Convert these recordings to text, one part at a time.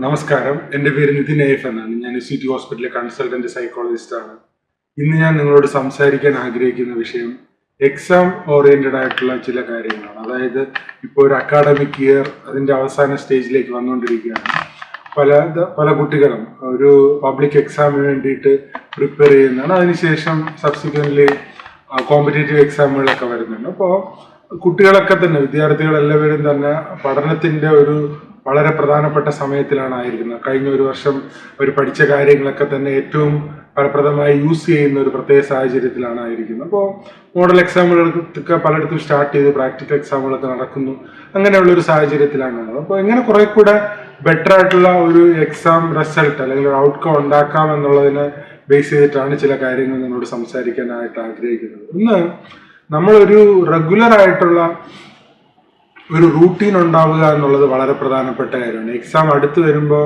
നമസ്കാരം, എൻ്റെ പേര് നിതിൻ എഫ് എന്നാണ്. ഞാൻ സിറ്റി ഹോസ്പിറ്റലിലെ കൺസൾട്ടന്റ് സൈക്കോളജിസ്റ്റ് ആണ്. ഇന്ന് ഞാൻ നിങ്ങളോട് സംസാരിക്കാൻ ആഗ്രഹിക്കുന്ന വിഷയം എക്സാം ഓറിയന്റഡ് ആയിട്ടുള്ള ചില കാര്യങ്ങളാണ്. അതായത് ഇപ്പോൾ ഒരു അക്കാഡമിക് ഇയർ അതിൻ്റെ അവസാന സ്റ്റേജിലേക്ക് വന്നുകൊണ്ടിരിക്കുകയാണ്. പല കുട്ടികളും ഒരു പബ്ലിക് എക്സാമിന് വേണ്ടിയിട്ട് പ്രിപ്പയർ ചെയ്യുന്നതാണ്. അതിനുശേഷം സബ്സിക്വൻ്റ്ലി കോമ്പറ്റേറ്റീവ് എക്സാമുകളൊക്കെ വരുന്നുണ്ട്. അപ്പോൾ കുട്ടികളൊക്കെ തന്നെ, വിദ്യാർത്ഥികളെല്ലാവരും തന്നെ പഠനത്തിൻ്റെ ഒരു വളരെ പ്രധാനപ്പെട്ട സമയത്തിലാണ് ആയിരിക്കുന്നത്. കഴിഞ്ഞ ഒരു വർഷം അവർ പഠിച്ച കാര്യങ്ങളൊക്കെ തന്നെ ഏറ്റവും ഫലപ്രദമായി യൂസ് ചെയ്യുന്ന ഒരു പ്രത്യേക സാഹചര്യത്തിലാണ് ആയിരിക്കുന്നത്. അപ്പോൾ മോഡൽ എക്സാമുകൾക്കൊക്കെ പലയിടത്തും സ്റ്റാർട്ട് ചെയ്ത് പ്രാക്ടിക്കൽ എക്സാമുകളൊക്കെ നടക്കുന്നു. അങ്ങനെയുള്ള ഒരു സാഹചര്യത്തിലാണുള്ളത്. അപ്പോൾ എങ്ങനെ കുറെ കൂടെ ബെറ്റർ ആയിട്ടുള്ള ഒരു എക്സാം റിസൾട്ട് അല്ലെങ്കിൽ ഒരു ഔട്ട്കം ഉണ്ടാക്കാം എന്നുള്ളതിനെ ബേസ് ചെയ്തിട്ടാണ് ചില കാര്യങ്ങൾ നിങ്ങളോട് സംസാരിക്കാനായിട്ട് ആഗ്രഹിക്കുന്നത്. ഒന്ന്, നമ്മളൊരു റെഗുലർ ആയിട്ടുള്ള ഒരു റൂട്ടീൻ ഉണ്ടാവുക എന്നുള്ളത് വളരെ പ്രധാനപ്പെട്ട കാര്യമാണ്. എക്സാം അടുത്ത് വരുമ്പോൾ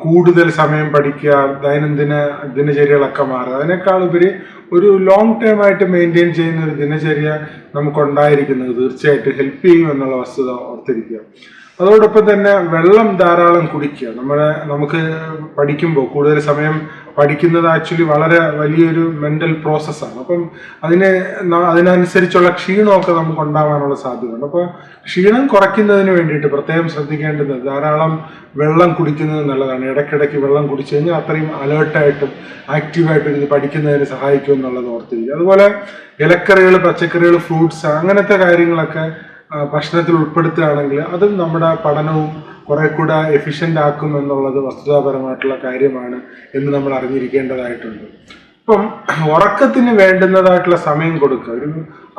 കൂടുതൽ സമയം പഠിക്കുക, ദൈനംദിന ദിനചര്യകളൊക്കെ മാറുക, അതിനേക്കാൾ ഉപരി ഒരു ലോങ് ടേം ആയിട്ട് മെയിൻറ്റെയിൻ ചെയ്യുന്ന ഒരു ദിനചര്യ നമുക്കുണ്ടായിരിക്കുന്നത് തീർച്ചയായിട്ടും ഹെൽപ്പ് ചെയ്യും എന്നുള്ള വസ്തുത ഓർത്തിരിക്കുക. അതോടൊപ്പം തന്നെ വെള്ളം ധാരാളം കുടിക്കുക. നമുക്ക് പഠിക്കുമ്പോൾ കൂടുതൽ സമയം പഠിക്കുന്നത് ആക്ച്വലി വളരെ വലിയൊരു മെൻ്റൽ പ്രോസസ്സാണ്. അപ്പം അതിനനുസരിച്ചുള്ള ക്ഷീണമൊക്കെ നമുക്ക് ഉണ്ടാവാനുള്ള സാധ്യതയുണ്ട്. അപ്പോൾ ക്ഷീണം കുറയ്ക്കുന്നതിന് വേണ്ടിയിട്ട് പ്രത്യേകം ശ്രദ്ധിക്കേണ്ടത് ധാരാളം വെള്ളം കുടിക്കുന്നത് നല്ലതാണ്. ഇടയ്ക്കിടയ്ക്ക് വെള്ളം കുടിച്ചു കഴിഞ്ഞാൽ അത്രയും അലേർട്ടായിട്ടും ആക്റ്റീവായിട്ടും ഇത് പഠിക്കുന്നതിന് സഹായിക്കും എന്നുള്ളത് ഓർത്തിരിക്കുക. അതുപോലെ ഇലക്കറികൾ, പച്ചക്കറികൾ, ഫ്രൂട്ട്സ് അങ്ങനത്തെ കാര്യങ്ങളൊക്കെ ഭക്ഷണത്തിൽ ഉൾപ്പെടുത്തുകയാണെങ്കിൽ അതും നമ്മുടെ പഠനവും കുറെ കൂടെ എഫിഷ്യൻ്റ് ആക്കും എന്നുള്ളത് വസ്തുതാപരമായിട്ടുള്ള കാര്യമാണ് എന്ന് നമ്മൾ അറിഞ്ഞിരിക്കേണ്ടതായിട്ടുണ്ട്. ഇപ്പം ഉറക്കത്തിന് വേണ്ടുന്നതായിട്ടുള്ള സമയം കൊടുക്കുക. ഒരു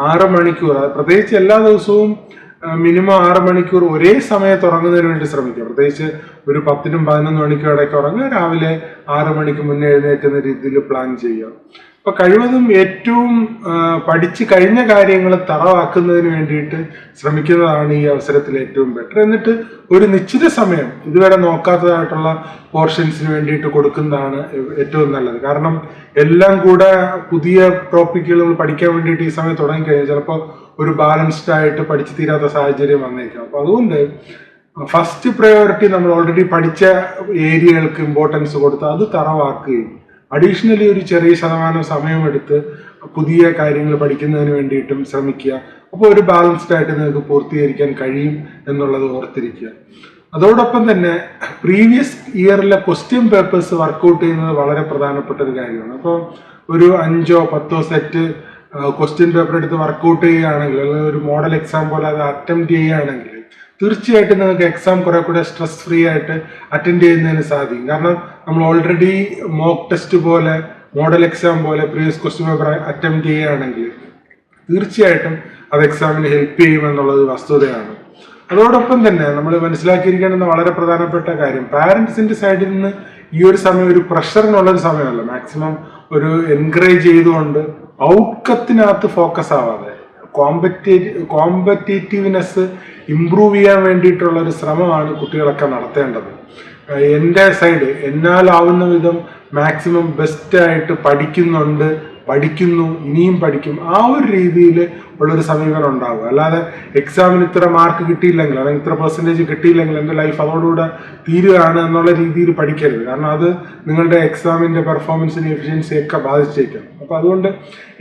6 മണിക്കൂർ, പ്രത്യേകിച്ച് എല്ലാ ദിവസവും മിനിമം 6 മണിക്കൂർ ഒരേ സമയത്ത് ഉറങ്ങുന്നതിന് വേണ്ടി ശ്രമിക്കുക. പ്രത്യേകിച്ച് ഒരു 10-നും 11 മണിക്കൂർ ഇടയ്ക്ക് ഉറങ്ങുക, രാവിലെ 6 മണിക്ക് മുന്നേ എഴുന്നേൽക്കുന്ന രീതിയിൽ പ്ലാൻ ചെയ്യുക. അപ്പൊ കഴിവതും ഏറ്റവും പഠിച്ചു കഴിഞ്ഞ കാര്യങ്ങൾ തറവാക്കുന്നതിന് വേണ്ടിയിട്ട് ശ്രമിക്കുന്നതാണ് ഈ അവസരത്തിൽ ഏറ്റവും ബെറ്റർ. എന്നിട്ട് ഒരു നിശ്ചിത സമയം ഇതുവരെ നോക്കാത്തതായിട്ടുള്ള പോർഷൻസിന് വേണ്ടിയിട്ട് കൊടുക്കുന്നതാണ് ഏറ്റവും നല്ലത്. കാരണം എല്ലാം കൂടെ പുതിയ ടോപ്പിക്കുകൾ പഠിക്കാൻ വേണ്ടിയിട്ട് ഈ സമയം തുടങ്ങിക്കഴിഞ്ഞാൽ ചിലപ്പോൾ ഒരു ബാലൻസ്ഡ് ആയിട്ട് പഠിച്ചു തീരാത്ത സാഹചര്യം വന്നേക്കാം. അപ്പൊ അതുകൊണ്ട് ഫസ്റ്റ് പ്രയോറിറ്റി നമ്മൾ ഓൾറെഡി പഠിച്ച ഏരിയകൾക്ക് ഇമ്പോർട്ടൻസ് കൊടുത്ത് അത് തറവാക്കുകയും അഡീഷണലി ഒരു ചെറിയ ശതമാനം സമയമെടുത്ത് പുതിയ കാര്യങ്ങൾ പഠിക്കുന്നതിന് വേണ്ടിയിട്ടും ശ്രമിക്കുക. അപ്പോൾ ഒരു ബാലൻസ്ഡ് ആയിട്ട് നിങ്ങൾക്ക് പൂർത്തീകരിക്കാൻ കഴിയും എന്നുള്ളത് ഓർത്തിരിക്കുക. അതോടൊപ്പം തന്നെ പ്രീവിയസ് ഇയറിലെ ക്വസ്റ്റ്യൻ പേപ്പേഴ്സ് വർക്കൗട്ട് ചെയ്യുന്നത് വളരെ പ്രധാനപ്പെട്ട ഒരു കാര്യമാണ്. അപ്പോൾ ഒരു 5-10 സെറ്റ് ക്വസ്റ്റ്യൻ പേപ്പർ എടുത്ത് വർക്കൗട്ട് ചെയ്യുകയാണെങ്കിൽ, അല്ലെങ്കിൽ ഒരു മോഡൽ എക്സാം പോലെ അത് അറ്റംപ്റ്റ് ചെയ്യുകയാണെങ്കിൽ തീർച്ചയായിട്ടും നിങ്ങൾക്ക് എക്സാം കുറെ കൂടെ സ്ട്രെസ് ഫ്രീ ആയിട്ട് അറ്റൻഡ് ചെയ്യുന്നതിന് സാധിക്കും. കാരണം നമ്മൾ ഓൾറെഡി മോക്ക് ടെസ്റ്റ് പോലെ, മോഡൽ എക്സാം പോലെ പ്രീവിയസ് ക്വസ്റ്റ്യൻ പേപ്പർ അറ്റംപ്റ്റ് ചെയ്യുകയാണെങ്കിൽ തീർച്ചയായിട്ടും അത് എക്സാമിന് ഹെൽപ്പ് ചെയ്യുമെന്നുള്ളത് വസ്തുതയാണ്. അതോടൊപ്പം തന്നെ നമ്മൾ മനസ്സിലാക്കിയിരിക്കേണ്ടുന്ന വളരെ പ്രധാനപ്പെട്ട കാര്യം, പാരൻസിന്റെ സൈഡിൽ നിന്ന് ഈ ഒരു സമയം ഒരു പ്രഷറിനുള്ളൊരു സമയമല്ല. മാക്സിമം ഒരു എൻകറേജ് ചെയ്തുകൊണ്ട് ഔട്ട്കത്തിനകത്ത് ഫോക്കസ് ആവാതെ കോമ്പറ്റേറ്റീവ്നെസ് ഇംപ്രൂവ് ചെയ്യാൻ വേണ്ടിയിട്ടുള്ള ഒരു ശ്രമമാണ് കുട്ടികളൊക്കെ നടത്തേണ്ടത്. എൻ്റെ സൈഡ് എന്നാലാവുന്ന വിധം മാക്സിമം ബെസ്റ്റായിട്ട് പഠിക്കുന്നു, ഇനിയും പഠിക്കും, ആ ഒരു രീതിയിൽ ഉള്ളൊരു സമീപനം ഉണ്ടാവുക. അല്ലാതെ എക്സാമിന് ഇത്ര മാർക്ക് കിട്ടിയില്ലെങ്കിൽ അല്ലെങ്കിൽ ഇത്ര പെർസെൻറ്റേജ് കിട്ടിയില്ലെങ്കിൽ എൻ്റെ ലൈഫ് അതോടുകൂടെ തീരുകയാണ് എന്നുള്ള രീതിയിൽ പഠിക്കരുത്. കാരണം അത് നിങ്ങളുടെ എക്സാമിൻ്റെ പെർഫോമൻസിന് എഫിഷ്യൻസിയൊക്കെ ബാധിച്ചേക്കാം. അപ്പോൾ അതുകൊണ്ട്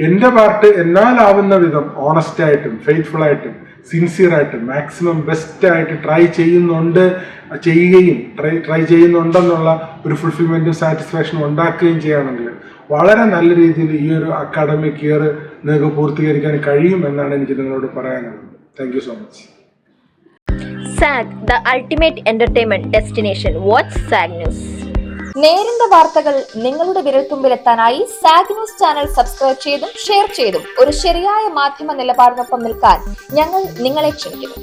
എൻ്റെ പാർട്ട് എന്നാലാവുന്ന വിധം ഓണസ്റ്റായിട്ടും ഫെയ്ത്ത്ഫുള്ളായിട്ടും സിൻസിയറായിട്ടും മാക്സിമം ബെസ്റ്റായിട്ട് ട്രൈ ചെയ്യുന്നുണ്ടെന്നുള്ള ഒരു ഫുൾഫിൽമെൻറ്റും സാറ്റിസ്ഫാക്ഷനും ഉണ്ടാക്കുകയും ചെയ്യുകയാണെങ്കിൽ വളരെ നല്ല രീതിയിൽ ഈ ഒരു അക്കാഡമിക് ഇയർ നിങ്ങൾക്ക് പൂർത്തീകരിക്കാൻ കഴിയും എന്നാണ് എനിക്ക് നിങ്ങളോട് പറയാനുള്ളത്. Thank you so much. SAG, the ultimate entertainment destination. Watch SAG News. നേരിന്റെ വാർത്തകൾ നിങ്ങളുടെ വിരൽത്തുമ്പിലെത്താനായി സാഗ് ന്യൂസ് ചാനൽ സബ്സ്ക്രൈബ് ചെയ്തും ഷെയർ ചെയ്തും ഒരു ശരിയായ മാധ്യമ നിലപാടിനൊപ്പം നിൽക്കാൻ ഞങ്ങൾ നിങ്ങളെ ക്ഷണിക്കുന്നു.